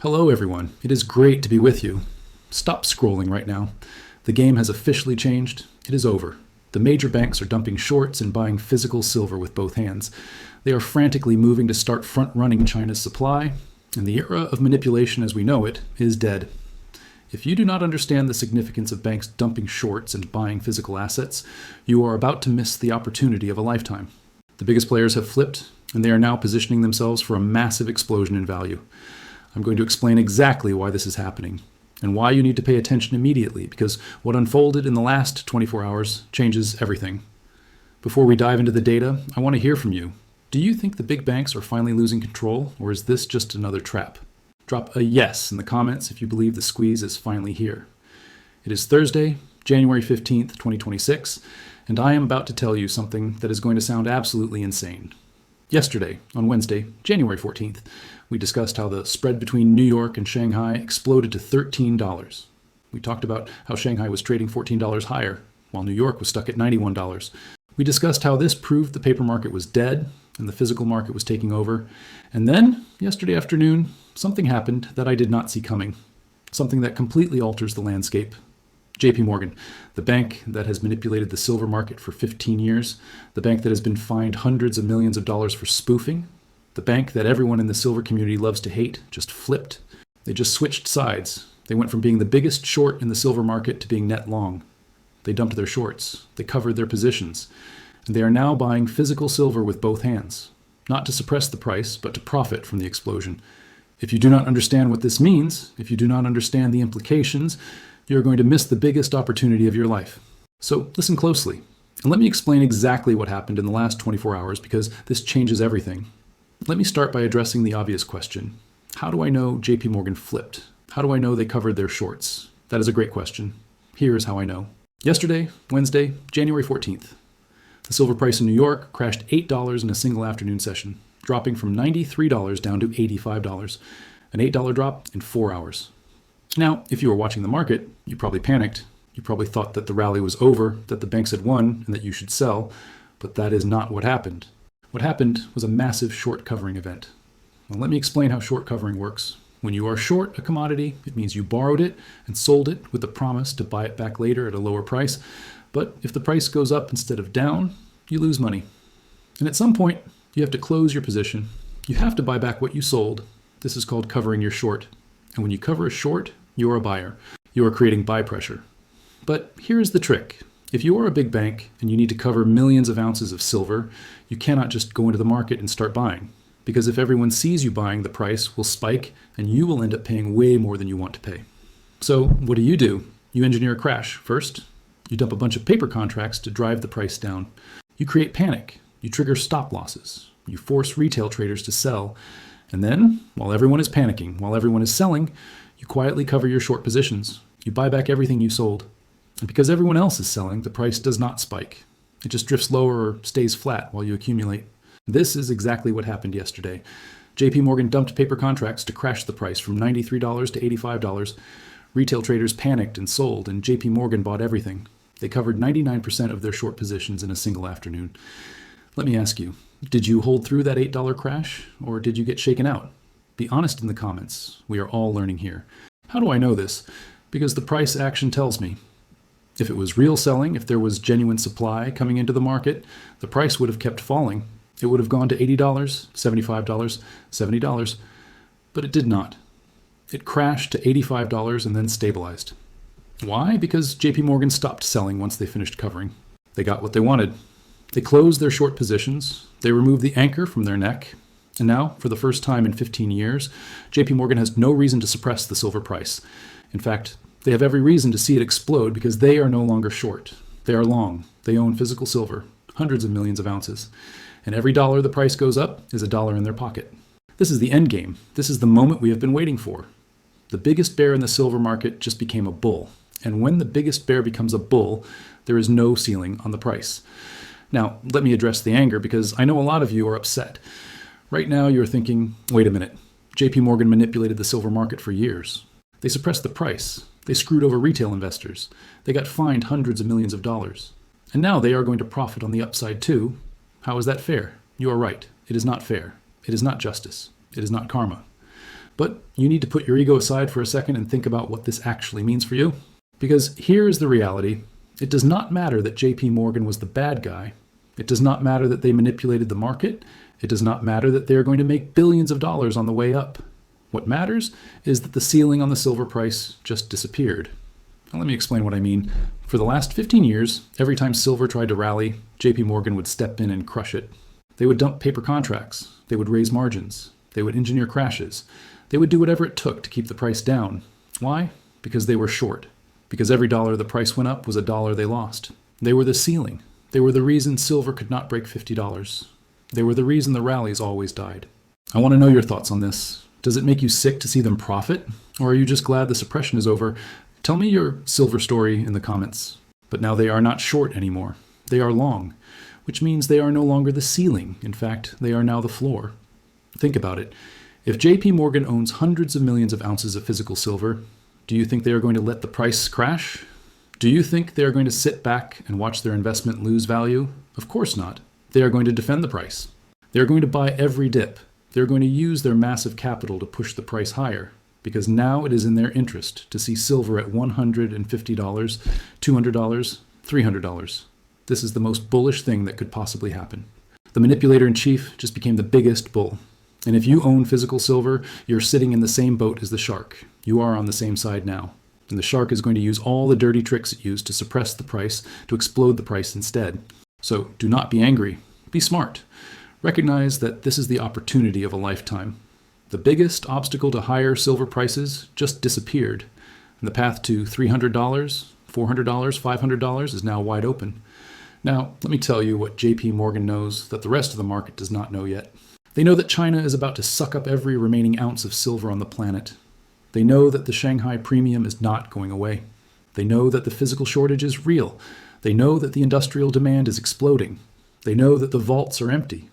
Hello everyone, it is great to be with you. Stop scrolling right now. The game has officially changed. It is over. The major banks are dumping shorts and buying physical silver with both hands. They are frantically moving to start front-running China's supply, and the era of manipulation as we know it is dead. If you do not understand the significance of banks dumping shorts and buying physical assets, you are about to miss the opportunity of a lifetime. The biggest players have flipped, and they are now positioning themselves for a massive explosion in value. I'm going to explain exactly why this is happening, and why you need to pay attention immediately, because what unfolded in the last 24 hours changes everything. Before we dive into the data, I want to hear from you. Do you think the big banks are finally losing control, or is this just another trap? Drop a yes in the comments if you believe the squeeze is finally here. It is Thursday, January 15th, 2026, and I am about to tell you something that is going to sound absolutely insane. Yesterday, on Wednesday, January 14th, we discussed how the spread between New York and Shanghai exploded to $13. We talked about how Shanghai was trading $14 higher, while New York was stuck at $91. We discussed how this proved the paper market was dead and the physical market was taking over. And then, yesterday afternoon, something happened that I did not see coming. Something that completely alters the landscape. JPMorgan, the bank that has manipulated the silver market for 15 years, the bank that has been fined hundreds of millions of dollars for spoofing, the bank that everyone in the silver community loves to hate, just flipped. They just switched sides. They went from being the biggest short in the silver market to being net long. They dumped their shorts. They covered their positions. And they are now buying physical silver with both hands, not to suppress the price, but to profit from the explosion. If you do not understand what this means, if you do not understand the implications, you're going to miss the biggest opportunity of your life. So listen closely, and let me explain exactly what happened in the last 24 hours, because this changes everything. Let me start by addressing the obvious question. How do I know JPMorgan flipped? How do I know they covered their shorts? That is a great question. Here is how I know. Yesterday, Wednesday, January 14th, the silver price in New York crashed $8 in a single afternoon session, dropping from $93 down to $85, an $8 drop in 4 hours. Now, if you were watching the market, you probably panicked. You probably thought that the rally was over, that the banks had won, and that you should sell, but that is not what happened. What happened was a massive short covering event. Now, let me explain how short covering works. When you are short a commodity, it means you borrowed it and sold it with the promise to buy it back later at a lower price. But if the price goes up instead of down, you lose money. And at some point, you have to close your position. You have to buy back what you sold. This is called covering your short. And when you cover a short, you are a buyer. You are creating buy pressure. But here's the trick. If you are a big bank and you need to cover millions of ounces of silver, you cannot just go into the market and start buying. Because if everyone sees you buying, the price will spike and you will end up paying way more than you want to pay. So what do? You engineer a crash. First, you dump a bunch of paper contracts to drive the price down. You create panic. You trigger stop losses. You force retail traders to sell. And then, while everyone is panicking, while everyone is selling, you quietly cover your short positions. You buy back everything you sold. And because everyone else is selling, the price does not spike. It just drifts lower or stays flat while you accumulate. This is exactly what happened yesterday. JPMorgan dumped paper contracts to crash the price from $93 to $85. Retail traders panicked and sold, and JPMorgan bought everything. They covered 99% of their short positions in a single afternoon. Let me ask you, did you hold through that $8 crash, or did you get shaken out? Be honest in the comments. We are all learning here. How do I know this? Because the price action tells me. If it was real selling, if there was genuine supply coming into the market, the price would have kept falling. It would have gone to $80, $75, $70, but it did not. It crashed to $85 and then stabilized. Why? Because JPMorgan stopped selling once they finished covering. They got what they wanted. They closed their short positions. They removed the anchor from their neck. And now, for the first time in 15 years, JPMorgan has no reason to suppress the silver price. In fact, they have every reason to see it explode because they are no longer short. They are long. They own physical silver, hundreds of millions of ounces. And every dollar the price goes up is a dollar in their pocket. This is the end game. This is the moment we have been waiting for. The biggest bear in the silver market just became a bull. And when the biggest bear becomes a bull, there is no ceiling on the price. Now, let me address the anger because I know a lot of you are upset. Right now, you're thinking, wait a minute. JPMorgan manipulated the silver market for years. They suppressed the price. They screwed over retail investors. They got fined hundreds of millions of dollars. And now they are going to profit on the upside too. How is that fair? You are right. It is not fair. It is not justice. It is not karma. But you need to put your ego aside for a second and think about what this actually means for you. Because here is the reality. It does not matter that JPMorgan was the bad guy. It does not matter that they manipulated the market. It does not matter that they are going to make billions of dollars on the way up. What matters is that the ceiling on the silver price just disappeared. Now, let me explain what I mean. For the last 15 years, every time silver tried to rally, JPMorgan would step in and crush it. They would dump paper contracts. They would raise margins. They would engineer crashes. They would do whatever it took to keep the price down. Why? Because they were short. Because every dollar the price went up was a dollar they lost. They were the ceiling. They were the reason silver could not break $50. They were the reason the rallies always died. I want to know your thoughts on this. Does it make you sick to see them profit? Or are you just glad the suppression is over? Tell me your silver story in the comments. But now they are not short anymore. They are long, which means they are no longer the ceiling. In fact, they are now the floor. Think about it. If JPMorgan owns hundreds of millions of ounces of physical silver, do you think they are going to let the price crash? Do you think they are going to sit back and watch their investment lose value? Of course not. They are going to defend the price. They are going to buy every dip. They're going to use their massive capital to push the price higher, because now it is in their interest to see silver at $150, $200, $300. This is the most bullish thing that could possibly happen. The manipulator-in-chief just became the biggest bull. And if you own physical silver, you're sitting in the same boat as the shark. You are on the same side now. And the shark is going to use all the dirty tricks it used to suppress the price, to explode the price instead. So do not be angry. Be smart. Recognize that this is the opportunity of a lifetime. The biggest obstacle to higher silver prices just disappeared, and the path to $300, $400, $500 is now wide open. Now, let me tell you what JPMorgan knows that the rest of the market does not know yet. They know that China is about to suck up every remaining ounce of silver on the planet. They know that the Shanghai premium is not going away. They know that the physical shortage is real. They know that the industrial demand is exploding. They know that the vaults are empty.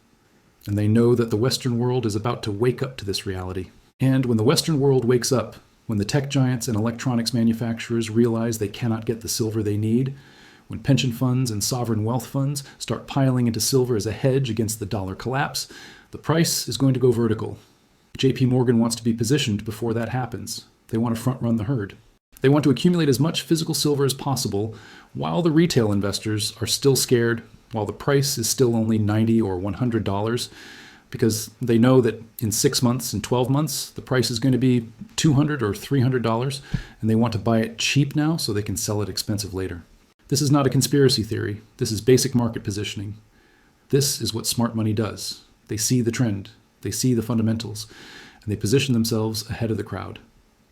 And they know that the Western world is about to wake up to this reality. And when the Western world wakes up, when the tech giants and electronics manufacturers realize they cannot get the silver they need, when pension funds and sovereign wealth funds start piling into silver as a hedge against the dollar collapse, the price is going to go vertical. JPMorgan wants to be positioned before that happens. They want to front-run the herd. They want to accumulate as much physical silver as possible while the retail investors are still scared, while the price is still only $90 or $100, because they know that in 6 months and 12 months, the price is going to be $200 or $300, and they want to buy it cheap now so they can sell it expensive later. This is not a conspiracy theory. This is basic market positioning. This is what smart money does. They see the trend. They see the fundamentals, and they position themselves ahead of the crowd.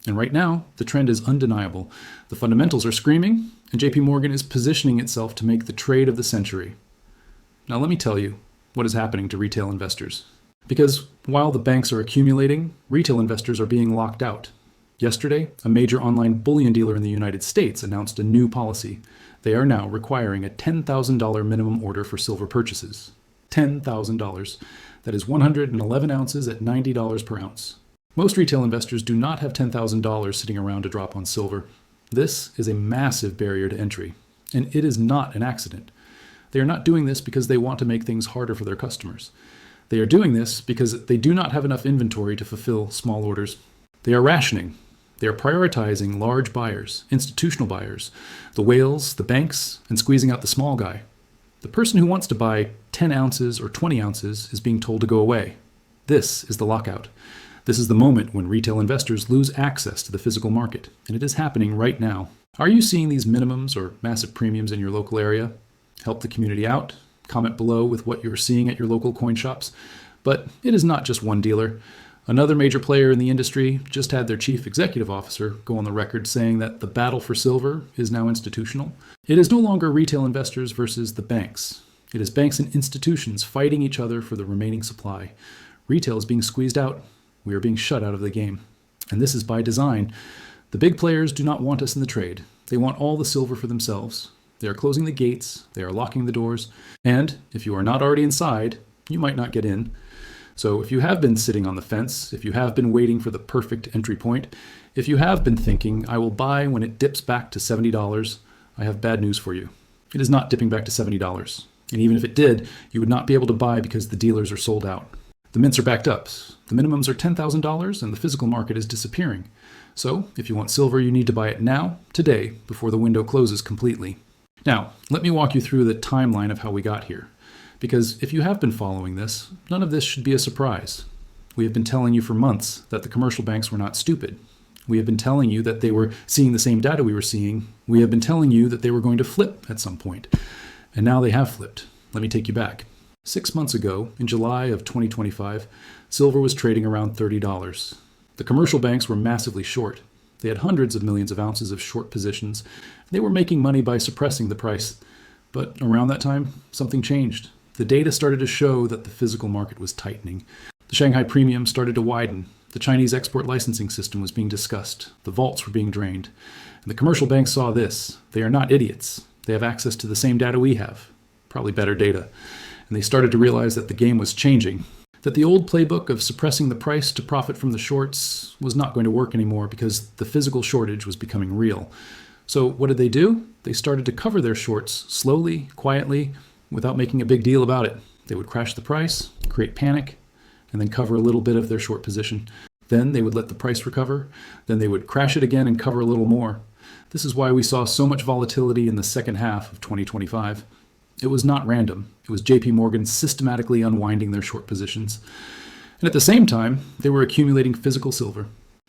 And right now, the trend is undeniable. The fundamentals are screaming, and JPMorgan is positioning itself to make the trade of the century. Now let me tell you what is happening to retail investors. Because while the banks are accumulating, retail investors are being locked out. Yesterday, a major online bullion dealer in the United States announced a new policy. They are now requiring a $10,000 minimum order for silver purchases. $10,000. That is 111 ounces at $90 per ounce. Most retail investors do not have $10,000 sitting around to drop on silver. This is a massive barrier to entry, and it is not an accident. They are not doing this because they want to make things harder for their customers. They are doing this because they do not have enough inventory to fulfill small orders. They are rationing. They are prioritizing large buyers, institutional buyers, the whales, the banks, and squeezing out the small guy. The person who wants to buy 10 ounces or 20 ounces is being told to go away. This is the lockout. This is the moment when retail investors lose access to the physical market, and it is happening right now. Are you seeing these minimums or massive premiums in your local area? Help the community out. Comment below with what you're seeing at your local coin shops. But it is not just one dealer. Another major player in the industry just had their chief executive officer go on the record saying that the battle for silver is now institutional. It is no longer retail investors versus the banks. It is banks and institutions fighting each other for the remaining supply. Retail is being squeezed out. We are being shut out of the game. And this is by design. The big players do not want us in the trade. They want all the silver for themselves. They are closing the gates, they are locking the doors, and if you are not already inside, you might not get in. So if you have been sitting on the fence, if you have been waiting for the perfect entry point, if you have been thinking, I will buy when it dips back to $70, I have bad news for you. It is not dipping back to $70. And even if it did, you would not be able to buy because the dealers are sold out. The mints are backed up. The minimums are $10,000 and the physical market is disappearing. So if you want silver, you need to buy it now, today, before the window closes completely. Now, let me walk you through the timeline of how we got here. Because if you have been following this, none of this should be a surprise. We have been telling you for months that the commercial banks were not stupid. We have been telling you that they were seeing the same data we were seeing. We have been telling you that they were going to flip at some point. And now they have flipped. Let me take you back. 6 months ago, in July of 2025, silver was trading around $30. The commercial banks were massively short. They had hundreds of millions of ounces of short positions. They were making money by suppressing the price. But around that time, something changed. The data started to show that the physical market was tightening. The Shanghai premium started to widen. The Chinese export licensing system was being discussed. The vaults were being drained. And the commercial banks saw this. They are not idiots. They have access to the same data we have, probably better data. And they started to realize that the game was changing, that the old playbook of suppressing the price to profit from the shorts was not going to work anymore because the physical shortage was becoming real. So what did they do? They started to cover their shorts slowly, quietly, without making a big deal about it. They would crash the price, create panic, and then cover a little bit of their short position. Then they would let the price recover. Then they would crash it again and cover a little more. This is why we saw so much volatility in the second half of 2025. It was not random. It was JPMorgan systematically unwinding their short positions. And at the same time, they were accumulating physical silver.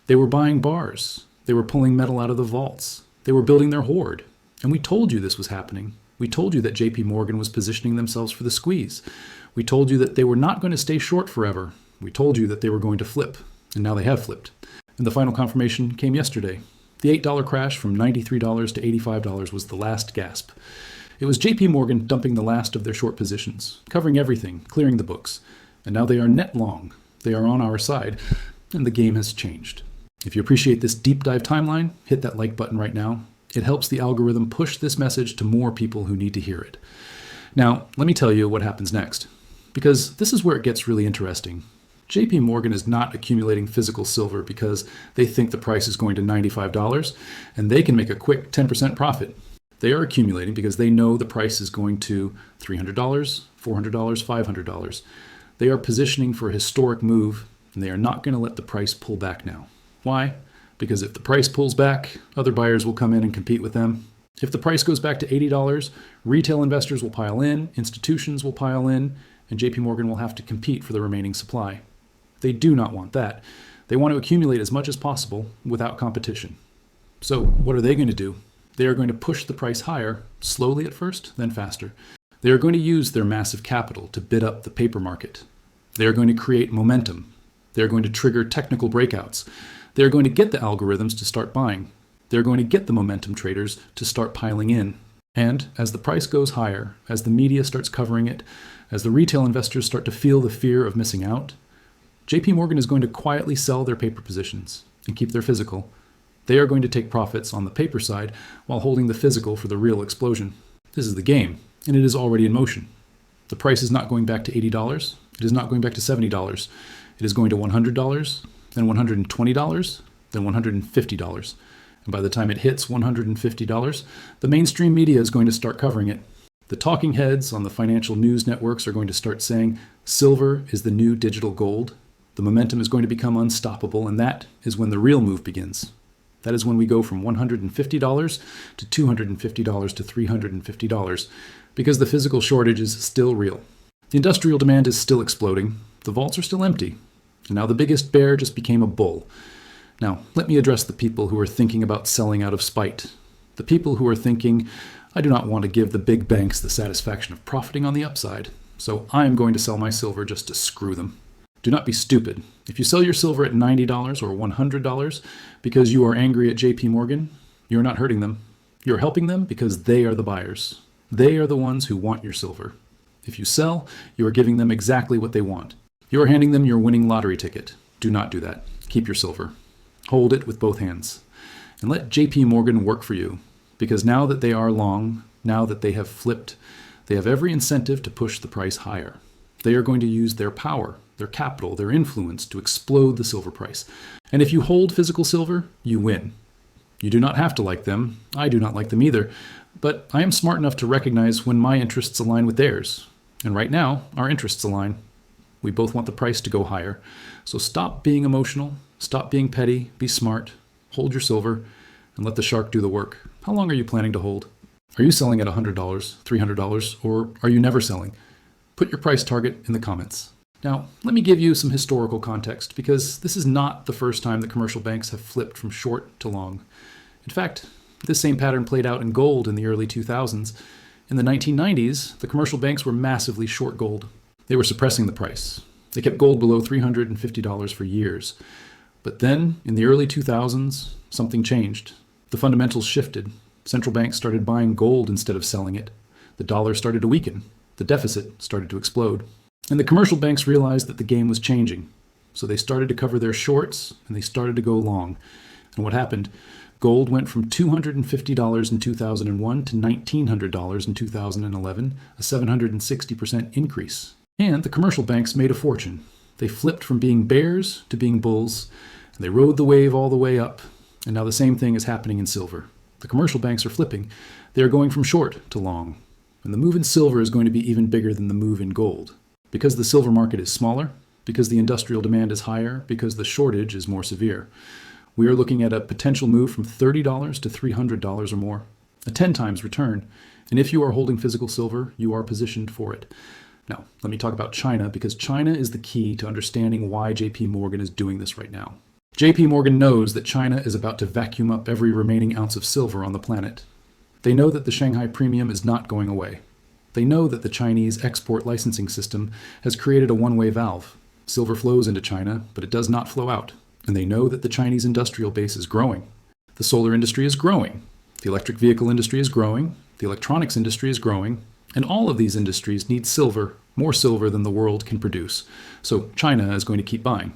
They were buying bars. They were pulling metal out of the vaults. They were building their hoard. And we told you this was happening. We told you that JPMorgan was positioning themselves for the squeeze. We told you that they were not going to stay short forever. We told you that they were going to flip. And now they have flipped. And the final confirmation came yesterday. The $8 crash from $93 to $85 was the last gasp. It was JPMorgan dumping the last of their short positions, covering everything, clearing the books. And now they are net long. They are on our side, and the game has changed. If you appreciate this deep dive timeline, hit that like button right now. It helps the algorithm push this message to more people who need to hear it. Now, let me tell you what happens next, because this is where it gets really interesting. JPMorgan is not accumulating physical silver because they think the price is going to $95 and they can make a quick 10% profit. They are accumulating because they know the price is going to $300, $400, $500. They are positioning for a historic move, and they are not going to let the price pull back now. Why? Because if the price pulls back, other buyers will come in and compete with them. If the price goes back to $80, retail investors will pile in, institutions will pile in, and JPMorgan will have to compete for the remaining supply. They do not want that. They want to accumulate as much as possible without competition. So what are they going to do? They are going to push the price higher, slowly at first, then faster. They are going to use their massive capital to bid up the paper market. They are going to create momentum. They are going to trigger technical breakouts. They are going to get the algorithms to start buying. They are going to get the momentum traders to start piling in. And as the price goes higher, as the media starts covering it, as the retail investors start to feel the fear of missing out, JPMorgan is going to quietly sell their paper positions and keep their physical. They are going to take profits on the paper side while holding the physical for the real explosion. This is the game, and it is already in motion. The price is not going back to $80. It is not going back to $70. It is going to $100, then $120, then $150. And by the time it hits $150, the mainstream media is going to start covering it. The talking heads on the financial news networks are going to start saying, silver is the new digital gold. The momentum is going to become unstoppable, and that is when the real move begins. That is when we go from $150 to $250 to $350, because the physical shortage is still real. The industrial demand is still exploding. The vaults are still empty. And now the biggest bear just became a bull. Now, let me address the people who are thinking about selling out of spite. The people who are thinking, I do not want to give the big banks the satisfaction of profiting on the upside, so I am going to sell my silver just to screw them. Do not be stupid. If you sell your silver at $90 or $100 because you are angry at JPMorgan, you're not hurting them. You're helping them because they are the buyers. They are the ones who want your silver. If you sell, you are giving them exactly what they want. You are handing them your winning lottery ticket. Do not do that. Keep your silver. Hold it with both hands. And let JPMorgan work for you, because now that they are long, now that they have flipped, they have every incentive to push the price higher. They are going to use their power, their capital, their influence to explode the silver price. And if you hold physical silver, you win. You do not have to like them. I do not like them either. But I am smart enough to recognize when my interests align with theirs. And right now, our interests align. We both want the price to go higher. So stop being emotional, stop being petty, be smart, hold your silver, and let the shark do the work. How long are you planning to hold? Are you selling at $100, $300, or are you never selling? Put your price target in the comments. Now, let me give you some historical context, because this is not the first time that commercial banks have flipped from short to long. In fact, this same pattern played out in gold in the early 2000s. In the 1990s, the commercial banks were massively short gold. They were suppressing the price. They kept gold below $350 for years. But then, in the early 2000s, something changed. The fundamentals shifted. Central banks started buying gold instead of selling it. The dollar started to weaken. The deficit started to explode. And the commercial banks realized that the game was changing. So they started to cover their shorts, and they started to go long. And what happened? Gold went from $250 in 2001 to $1,900 in 2011, a 760% increase. And the commercial banks made a fortune. They flipped from being bears to being bulls, and they rode the wave all the way up. And now the same thing is happening in silver. The commercial banks are flipping. They are going from short to long. And the move in silver is going to be even bigger than the move in gold. Because the silver market is smaller, because the industrial demand is higher, because the shortage is more severe. We are looking at a potential move from $30 to $300 or more, a 10 times return. And if you are holding physical silver, you are positioned for it. Now, let me talk about China, because China is the key to understanding why JPMorgan is doing this right now. JPMorgan knows that China is about to vacuum up every remaining ounce of silver on the planet. They know that the Shanghai premium is not going away. They know that the Chinese export licensing system has created a one-way valve. Silver flows into China, but it does not flow out. And they know that the Chinese industrial base is growing. The solar industry is growing. The electric vehicle industry is growing. The electronics industry is growing. And all of these industries need silver, more silver than the world can produce. So China is going to keep buying.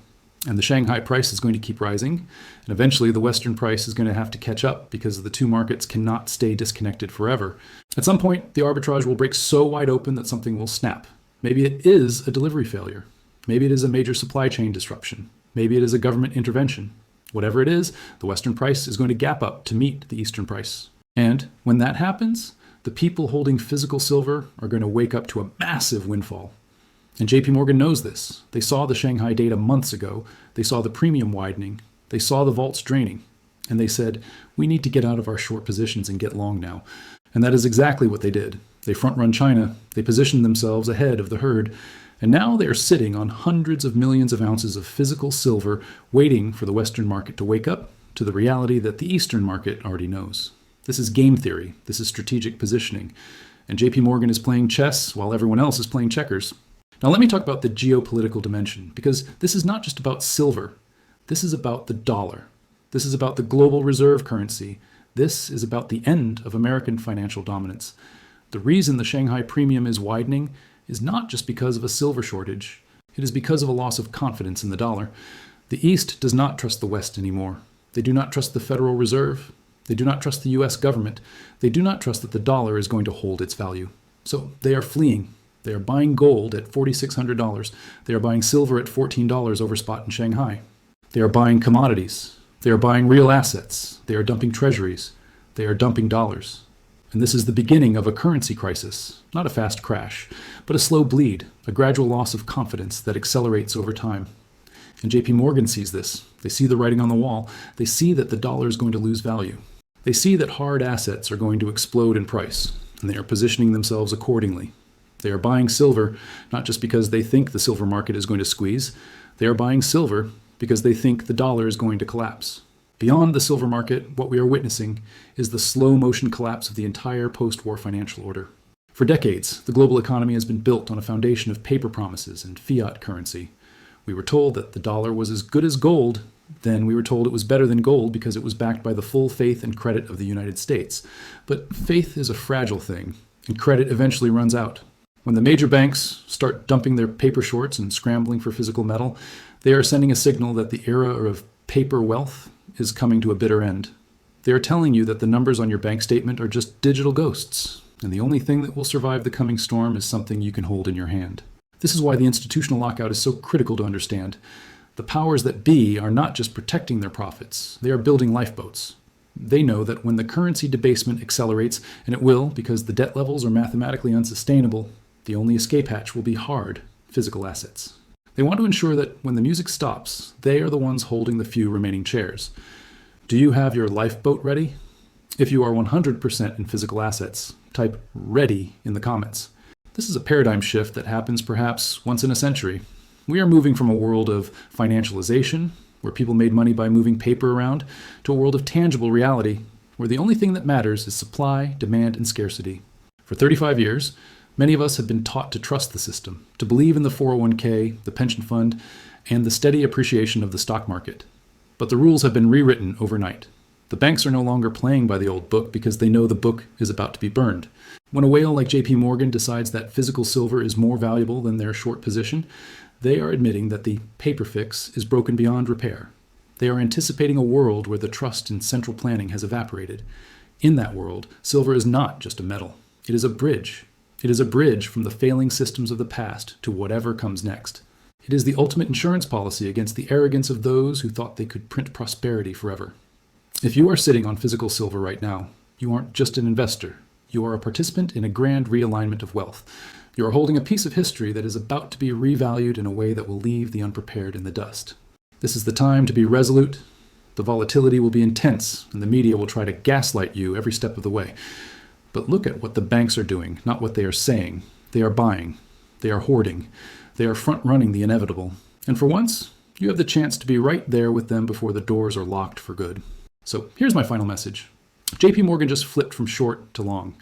And the Shanghai price is going to keep rising. And eventually the Western price is going to have to catch up, because the two markets cannot stay disconnected forever. At some point, the arbitrage will break so wide open that something will snap. Maybe it is a delivery failure. Maybe it is a major supply chain disruption. Maybe it is a government intervention. Whatever it is, the Western price is going to gap up to meet the Eastern price. And when that happens, the people holding physical silver are going to wake up to a massive windfall. And JPMorgan knows this. They saw the Shanghai data months ago. They saw the premium widening. They saw the vaults draining. And they said, we need to get out of our short positions and get long now. And that is exactly what they did. They front-run China. They positioned themselves ahead of the herd. And now they are sitting on hundreds of millions of ounces of physical silver, waiting for the Western market to wake up to the reality that the Eastern market already knows. This is game theory. This is strategic positioning. And JPMorgan is playing chess while everyone else is playing checkers. Now let me talk about the geopolitical dimension, because this is not just about silver. This is about the dollar. This is about the global reserve currency. This is about the end of American financial dominance. The reason the Shanghai premium is widening is not just because of a silver shortage. It is because of a loss of confidence in the dollar. The East does not trust the West anymore. They do not trust the Federal Reserve. They do not trust the US government. They do not trust that the dollar is going to hold its value. So they are fleeing. They are buying gold at $4,600. They are buying silver at $14 over spot in Shanghai. They are buying commodities. They are buying real assets. They are dumping treasuries. They are dumping dollars. And this is the beginning of a currency crisis, not a fast crash, but a slow bleed, a gradual loss of confidence that accelerates over time. And JPMorgan sees this. They see the writing on the wall. They see that the dollar is going to lose value. They see that hard assets are going to explode in price, and they are positioning themselves accordingly. They are buying silver, not just because they think the silver market is going to squeeze. They are buying silver because they think the dollar is going to collapse. Beyond the silver market, what we are witnessing is the slow motion collapse of the entire post-war financial order. For decades, the global economy has been built on a foundation of paper promises and fiat currency. We were told that the dollar was as good as gold. Then we were told it was better than gold because it was backed by the full faith and credit of the United States. But faith is a fragile thing, and credit eventually runs out. When the major banks start dumping their paper shorts and scrambling for physical metal, they are sending a signal that the era of paper wealth is coming to a bitter end. They are telling you that the numbers on your bank statement are just digital ghosts, and the only thing that will survive the coming storm is something you can hold in your hand. This is why the institutional lockout is so critical to understand. The powers that be are not just protecting their profits, they are building lifeboats. They know that when the currency debasement accelerates, and it will because the debt levels are mathematically unsustainable, the only escape hatch will be hard, physical assets. They want to ensure that when the music stops, they are the ones holding the few remaining chairs. Do you have your lifeboat ready? If you are 100% in physical assets, type "ready" in the comments. This is a paradigm shift that happens perhaps once in a century. We are moving from a world of financialization, where people made money by moving paper around, to a world of tangible reality, where the only thing that matters is supply, demand, and scarcity. For 35 years, many of us have been taught to trust the system, to believe in the 401k, the pension fund, and the steady appreciation of the stock market. But the rules have been rewritten overnight. The banks are no longer playing by the old book because they know the book is about to be burned. When a whale like JPMorgan decides that physical silver is more valuable than their short position, they are admitting that the paper fix is broken beyond repair. They are anticipating a world where the trust in central planning has evaporated. In that world, silver is not just a metal. It is a bridge. It is a bridge from the failing systems of the past to whatever comes next. It is the ultimate insurance policy against the arrogance of those who thought they could print prosperity forever. If you are sitting on physical silver right now, you aren't just an investor. You are a participant in a grand realignment of wealth. You are holding a piece of history that is about to be revalued in a way that will leave the unprepared in the dust. This is the time to be resolute. The volatility will be intense, and the media will try to gaslight you every step of the way. But look at what the banks are doing, not what they are saying. They are buying. They are hoarding. They are front-running the inevitable. And for once, you have the chance to be right there with them before the doors are locked for good. So here's my final message. JPMorgan just flipped from short to long.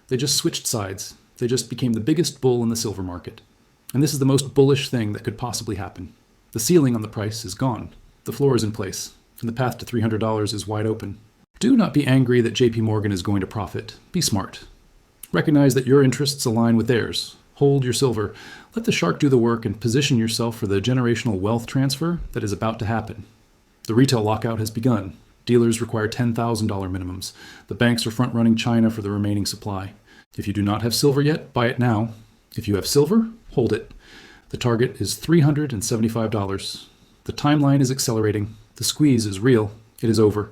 They just switched sides. They just became the biggest bull in the silver market. And this is the most bullish thing that could possibly happen. The ceiling on the price is gone. The floor is in place, and the path to $300 is wide open. Do not be angry that JPMorgan is going to profit. Be smart. Recognize that your interests align with theirs. Hold your silver. Let the shark do the work and position yourself for the generational wealth transfer that is about to happen. The retail lockout has begun. Dealers require $10,000 minimums. The banks are front-running China for the remaining supply. If you do not have silver yet, buy it now. If you have silver, hold it. The target is $375. The timeline is accelerating. The squeeze is real. It is over.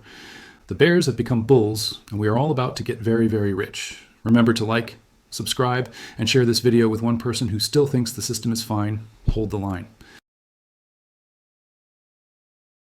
The bears have become bulls, and we are all about to get very, very rich. Remember to like, subscribe, and share this video with one person who still thinks the system is fine. Hold the line.